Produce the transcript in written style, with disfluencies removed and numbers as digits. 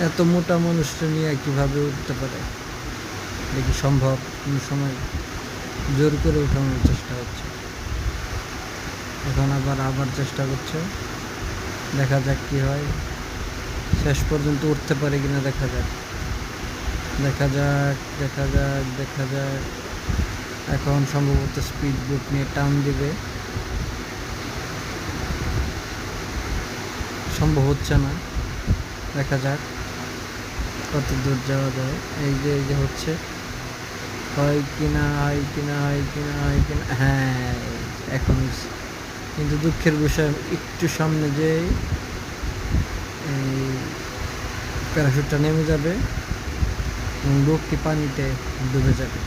এত মোটা মানুষটা নিয়ে কিভাবে উঠতে পারে? দেখি সম্ভব কোনো সময়? জোর করে উঠানোর চেষ্টা হচ্ছে, এখন আবার চেষ্টা করছে। দেখা যাক কি হয়, শেষ পর্যন্ত উঠতে পারে কিনা দেখা যাক। দেখা যাক দেখা যাক দেখা যাক। এখন সম্ভবত স্পিড বোট নিয়ে টান দিবে, সম্ভব হচ্ছে না। দেখা যাক কত দূর যাওয়া যায়। এই যে হচ্ছে, হয় কিনা হয় কিনা হয় কিনা হয় কিনা, হ্যাঁ এখন হচ্ছে। কিন্তু দুঃখের বিষয়, একটু সামনে যে এই প্যারাশুটটা নেমে যাবে এবং লোকটি পানিতে ডুবে যাবে।